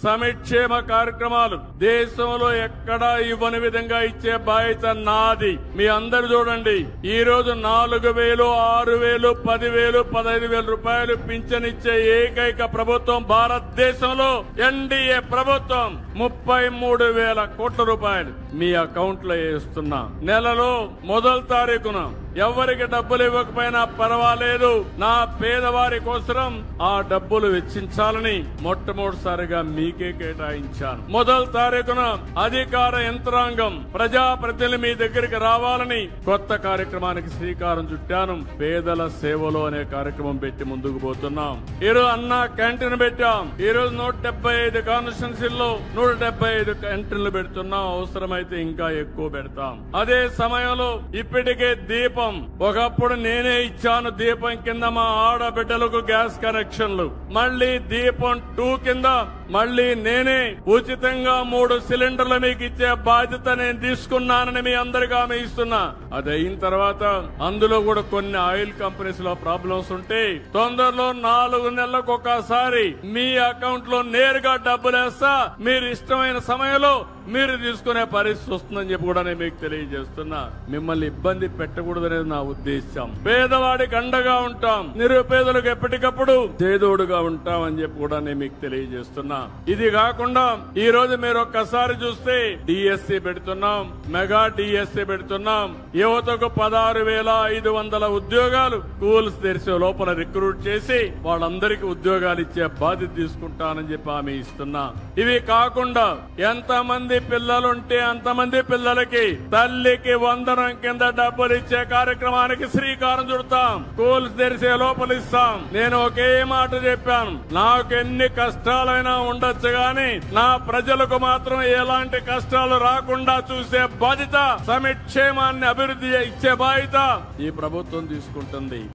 సంక్షేమ కార్యక్రమాలు దేశంలో ఎక్కడా ఇవ్వని విధంగా ఇచ్చే బాధ్యత నాది. మీ అందరు చూడండి, ఈ రోజు 4,000, 6,000, 10,000, 15,000 రూపాయలు పింఛనిచ్చే ఏకైక ప్రభుత్వం భారతదేశంలో ఎన్డీఏ ప్రభుత్వం. 33,000 కోట్ల రూపాయలు మీ అకౌంట్ లో వేస్తున్నా. నెలలో మొదటి తారీఖున ఎవరికి డబ్బులు ఇవ్వకపోయినా పర్వాలేదు, నా పేదవారి కోసం ఆ డబ్బులు వెచ్చించాలని మొట్టమొదటిసారిగా మీకే కేటాయించాను. మొదటి తారీఖున అధికార యంత్రాంగం ప్రజాప్రతినిధులు మీ దగ్గరికి రావాలని కొత్త కార్యక్రమానికి శ్రీకారం చుట్టాను. పేదల సేవలో అనే కార్యక్రమం పెట్టి ముందుకు పోతున్నాం. ఈరోజు అన్నా క్యాంటీన్ పెట్టాం. ఈ రోజు 175 కాన్స్టిట్యున్సీల్లో 175 క్యాంటీన్లు పెడుతున్నాం. అవసరమైతే ఇంకా ఎక్కువ పెడతాం. అదే సమయంలో ఇప్పటికే దీపం, ఒకప్పుడు నేనే ఇచ్చాను దీపం కింద మా ఆడబిడ్డలకు గ్యాస్ కనెక్షన్లు. మళ్లీ దీపం 2 కింద మళ్లీ నేనే ఉచితంగా 3 సిలిండర్లు మీకు ఇచ్చే బాధ్యత నేను తీసుకున్నానని మీ అందరికీ హామీ ఇస్తున్నా. అది అయిన తర్వాత అందులో కూడా కొన్ని ఆయిల్ కంపెనీస్ లో ప్రాబ్లమ్స్ ఉంటే తొందరలో 4 నెలలకు ఒకసారి మీ అకౌంట్ లో నేరుగా డబ్బులు వేస్తా. మీరు ఇష్టమైన సమయంలో మీరు తీసుకునే పరిస్థితి వస్తుందని చెప్పి కూడా నేను మీకు తెలియజేస్తున్నా. మిమ్మల్ని ఇబ్బంది పెట్టకూడదనేది నా ఉద్దేశం. పేదవాడికి అండగా ఉంటాం, నిరుపేదలకు ఎప్పటికప్పుడు చేదోడుగా ఉంటాం అని చెప్పి కూడా నేను మీకు తెలియజేస్తున్నా. ఇది కాకుండా ఈ రోజు మీరు ఒక్కసారి చూస్తే డిఎస్సి పెడుతున్నాం, మెగా డిఎస్సి పెడుతున్నాం. యువతకు 16,500 ఉద్యోగాలు స్కూల్స్ తెరిచే లోపల రిక్రూట్ చేసి వాళ్ళందరికీ ఉద్యోగాలు ఇచ్చే బాధ్యత తీసుకుంటానని చెప్పి హామీ ఇస్తున్నా. ఇవి కాకుండా ఎంతమంది పిల్లలుంటే అంతమంది పిల్లలకి తల్లికి వందనం కింద డబ్బులు ఇచ్చే కార్యక్రమానికి శ్రీకారం చుడతాం. స్కూల్స్ తెరిచే లోపల ఇస్తాం. నేను ఒకే మాట చెప్పాను, నాకు ఎన్ని కష్టాలైనా ఉండొచ్చు గాని నా ప్రజలకు మాత్రం ఎలాంటి కష్టాలు రాకుండా చూసే బాధ్యత, సంక్షేమాన్ని అభివృద్ధి ఇచ్చే బాధ్యత ఈ ప్రభుత్వం తీసుకుంటుంది.